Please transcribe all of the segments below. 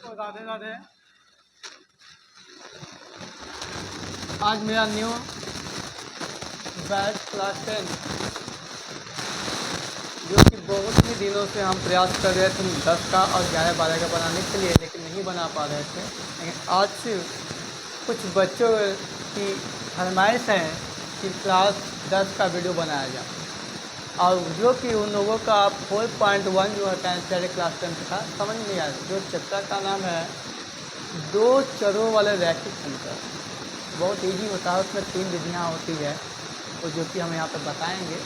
सबको राधे राधे। आज मेरा न्यू बैच क्लास 10 जो कि बहुत ही दिनों से हम प्रयास कर रहे थे 10 का और 11-12 का बनाने के लिए, लेकिन नहीं बना पा रहे थे। लेकिन आज कुछ बच्चों की फरमाइश है कि क्लास 10 का वीडियो बनाया जाए, और जो कि उन लोगों का 4.1 जो है पहले क्लास 10 था, समझ नहीं आया। जो चैप्टर का नाम है 2 चरों वाले रैखिक समीकरण, बहुत इजी होता है। उसमें 3 विधियाँ होती है, तो जो कि हम यहाँ पर बताएंगे।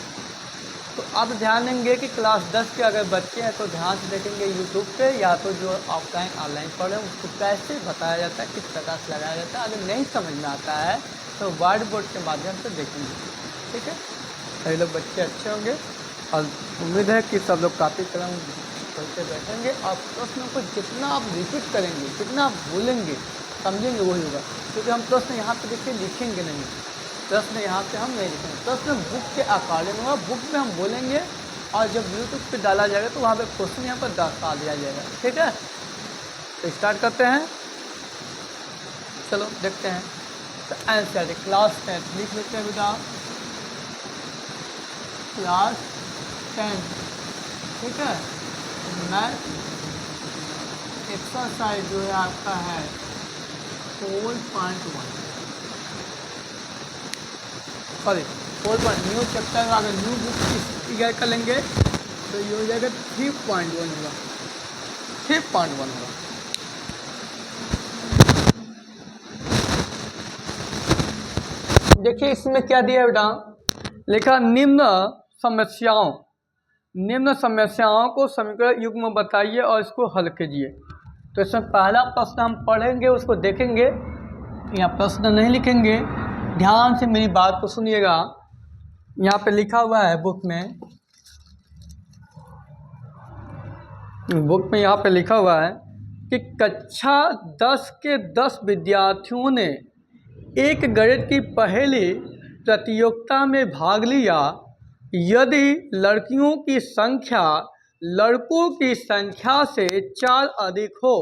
तो अब ध्यान देंगे कि क्लास 10 के अगर बच्चे हैं तो ध्यान से देखेंगे यूट्यूब पे, या तो जो ऑफलाइन ऑनलाइन पढ़ रहे हैं उसको कैसे बताया जाता है, किस प्रकार से लगाया जाता है। अगर नहीं समझ में आता है तो व्हाइट बोर्ड के माध्यम से देखेंगे, ठीक है। सभी लोग बच्चे अच्छे होंगे और उम्मीद है कि सब लोग काफ़ी कलम करके बैठेंगे, और प्रश्नों को जितना आप रिपीट करेंगे, जितना आप बोलेंगे, समझेंगे, वही होगा। क्योंकि हम प्रश्न यहाँ पर देखिए लिखेंगे नहीं, प्रश्न यहाँ पे हम नहीं लिखेंगे, प्रश्न बुक के अकॉर्डिंग होगा, बुक में हम बोलेंगे, और जब यूट्यूब पे डाला जाएगा तो वहाँ पे क्वेश्चन यहाँ पर दर्शा दिया जाएगा, ठीक है। तो स्टार्ट करते हैं, चलो देखते हैं। तो आंसर क्लास 10 लिख लेते हैं बेटा, क्लास 10, ठीक है। मैथ एक्सरसाइज जो है आपका है 4.1, सॉरी 4. न्यू चैप्टर में अगर न्यू बुक तैयार कर लेंगे तो ये हो जाएगा 3.1 होगा, 3.1 होगा। देखिए इसमें क्या दिया है बेटा, लिखा निम्न समस्याओं को समीकरण युग में बताइए और इसको हल कीजिए। तो इसमें पहला प्रश्न हम पढ़ेंगे, उसको देखेंगे, यहाँ प्रश्न नहीं लिखेंगे, ध्यान से मेरी बात को सुनिएगा। यहाँ पे लिखा हुआ है बुक में यहाँ पे लिखा हुआ है कि कक्षा 10 के 10 विद्यार्थियों ने एक गणित की पहेली प्रतियोगिता में भाग लिया। यदि लड़कियों की संख्या लड़कों की संख्या से 4 अधिक हो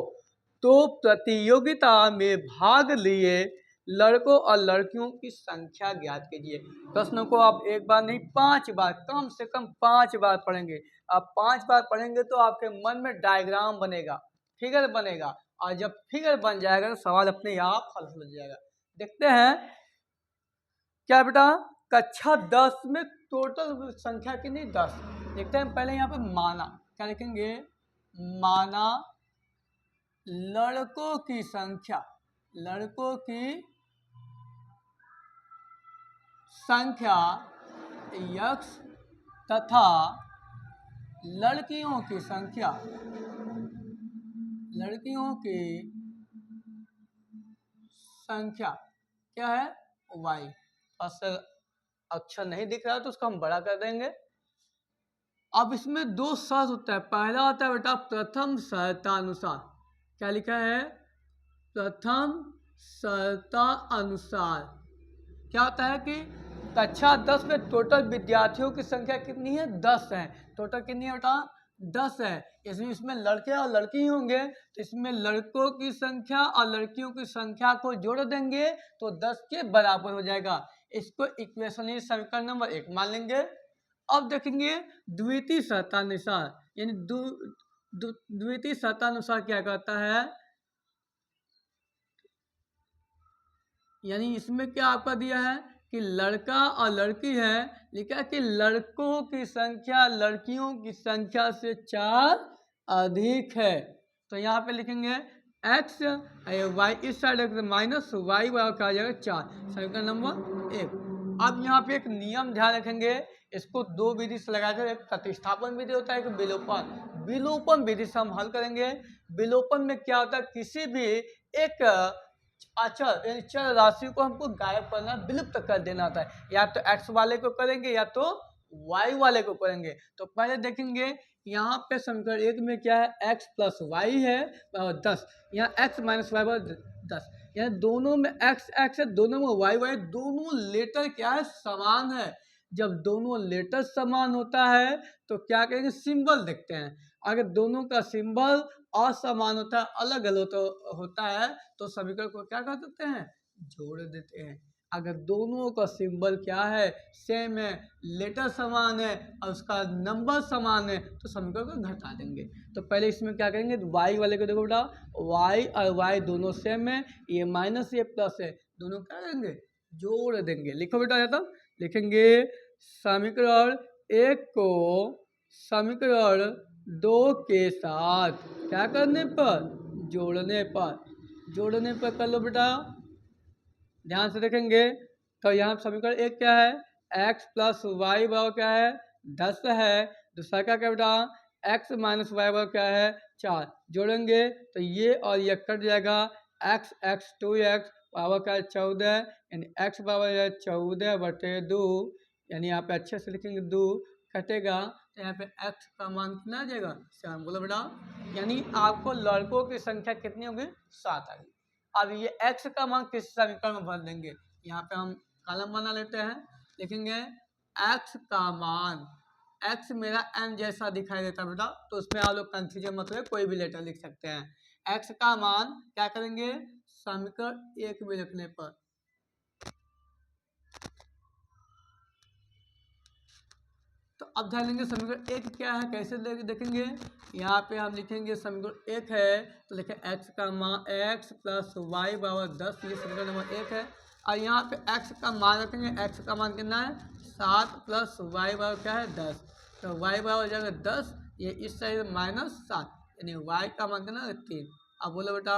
तो प्रतियोगिता में भाग लिए लड़कों और लड़कियों की संख्या ज्ञात कीजिए। प्रश्नों को आप एक बार नहीं 5 बार, कम से कम 5 बार पढ़ेंगे। आप 5 बार पढ़ेंगे तो आपके मन में डायग्राम बनेगा, फिगर बनेगा, और जब फिगर बन जाएगा तो सवाल अपने आप हल हो जाएगा। देखते हैं क्या बेटा, कक्षा 10 में टोटल संख्या कितनी, 10। देखते हैं पहले यहाँ पे माना, क्या लिखेंगे, माना लड़कों की संख्या x तथा लड़कियों की संख्या क्या है, y। अक्षर नहीं दिख रहा है तो उसको हम बड़ा कर देंगे। अब इसमें 2 शर्त होता है, पहला होता है बेटा प्रथम शर्तानुसार। क्या लिखा है, प्रथम शर्तानुसार। क्या होता है कि कक्षा 10 में टोटल विद्यार्थियों की संख्या कितनी है, 10 है। टोटल कितनी है बेटा, 10 है। इसमें लड़के और लड़की होंगे, तो इसमें लड़कों की संख्या और लड़कियों की संख्या को जोड़ देंगे तो 10 के बराबर हो जाएगा। इसको इक्वेशन समीकरण नंबर 1 मान लेंगे। अब देखेंगे द्वितीय शर्तानुसार, यानी द्वितीय शर्तानुसार क्या करता है, यानी इसमें क्या आपका दिया है कि लड़का और लड़की है, लिखा है कि लड़कों की संख्या लड़कियों की संख्या से 4 अधिक है। तो यहाँ पे लिखेंगे x y, इस साइड माइनस y बराबर क्या आ जाएगा 4, समीकरण नंबर 1। अब यहाँ पे एक नियम ध्यान रखेंगे, इसको 2 विधि से लगाकर, एक प्रतिस्थापन विधि होता है, एक विलोपन विधि से हम हल करेंगे। विलोपन में क्या होता है, किसी भी एक अचर यानी चर राशि को हमको गायब करना, विलुप्त कर देना होता है। या तो x वाले को करेंगे या तो y वाले को करेंगे। तो पहले देखेंगे यहाँ पे समीकरण 1 में क्या है, x प्लस वाई है 10, यहाँ x माइनस वाई बराबर 10, यहाँ दोनों में x है, दोनों में y, दोनों लेटर क्या है, समान है। जब दोनों लेटर समान होता है तो क्या करेंगे, सिंबल देखते हैं। अगर दोनों का सिंबल असमान होता है, अलग अलग होता है, तो समीकरण को क्या कर देते हैं, जोड़ देते हैं। अगर दोनों का सिंबल क्या है, सेम है, लेटर समान है और उसका नंबर समान है, तो समीकरण को घटा देंगे। तो पहले इसमें क्या करेंगे, y वाले को देखो बेटा, y और y दोनों सेम है, ये माइनस ये प्लस है, दोनों क्या करेंगे, जोड़ देंगे। लिखो बेटा, या तो लिखेंगे समीकरण 1 को समीकरण 2 के साथ क्या करने पर, जोड़ने पर कर लो बेटा। ध्यान से देखेंगे तो यहाँ समीकरण 1 क्या है, x प्लस वाई बराबर क्या है, 10 है। दूसरा क्या क्या बेटा, x माइनस वाई बराबर क्या है, 4। जोड़ेंगे तो ये और ये कट जाएगा, x 2x बराबर क्या है, 14, यानी x बराबर है 14/2, यानी यहाँ पे अच्छे से लिखेंगे 2 कटेगा, तो यहाँ पे x का मान कितना आ जाएगा, 7। बोलो बेटा, यानी आपको लड़कों की संख्या कितनी होगी, 7 आ गई। अब ये x का मान किस समीकरण में भर देंगे, यहाँ पे हम कॉलम बना लेते हैं, लिखेंगे x का मान, x मेरा m जैसा दिखाई देता है बेटा, तो उसमें आप लोग कंफ्यूजन मत हो, कोई भी लेटर लिख सकते हैं। x का मान क्या करेंगे, समीकरण 1 में लिखने पर तो अब ध्यान देंगे समीकरण 1 क्या है, कैसे देखेंगे। यहाँ पे हम लिखेंगे समीकरण 1 है तो लिखे x का मान x प्लस वाई बराबर 10, ये समीकरण नंबर 1 है। और यहाँ पे x का मान रखेंगे, x का मान कितना है, 7 प्लस वाई बराबर क्या है, 10। तो y बराबर हो जाएगा 10, ये इस साइड -7, यानी y का मान कितना है, 3। अब बोलो बेटा,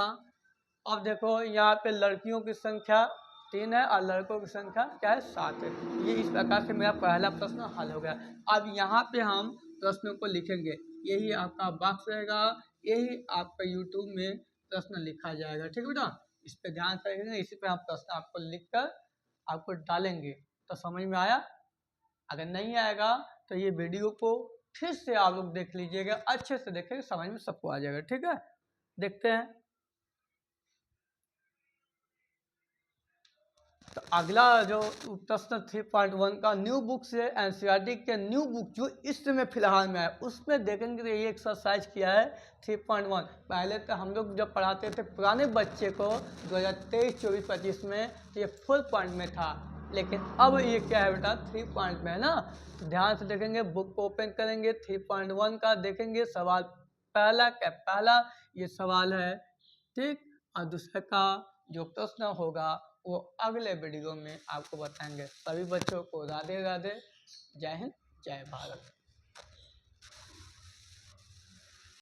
अब देखो यहाँ पे लड़कियों की संख्या 3 है और लड़कों की संख्या क्या है, 7 है। ये इस प्रकार से मेरा पहला प्रश्न हल हो गया। अब यहाँ पे हम प्रश्नों को लिखेंगे, यही आपका बॉक्स रहेगा, यही आपका यूट्यूब में प्रश्न लिखा जाएगा, ठीक है बेटा। इस पे ध्यान से रखेंगे, इसी पे हम प्रश्न आपको लिख कर आपको डालेंगे। तो समझ में आया, अगर नहीं आएगा तो ये वीडियो को फिर से आप लोग देख लीजिएगा, अच्छे से देखेंगे, समझ में सबको आ जाएगा, ठीक है। देखते हैं, तो अगला जो प्रश्न 3.1 का न्यू बुक से एनसीईआरटी के न्यू बुक जो इस समय फिलहाल में है, उसमें देखेंगे तो ये एक्सरसाइज किया है 3.1। पहले तो हम लोग जब पढ़ाते थे पुराने बच्चे को 2023-24-25 में, तो ये फुल पॉइंट में था, लेकिन अब ये क्या है बेटा, 3 पॉइंट में है ना। तो ध्यान से देखेंगे, बुक को ओपन करेंगे, 3.1 का देखेंगे सवाल पहला ये सवाल है, ठीक। और दूसरे का जो प्रश्न होगा वो अगले वीडियो में आपको बताएंगे। सभी बच्चों को राधे राधे, जय हिंद, जय भारत।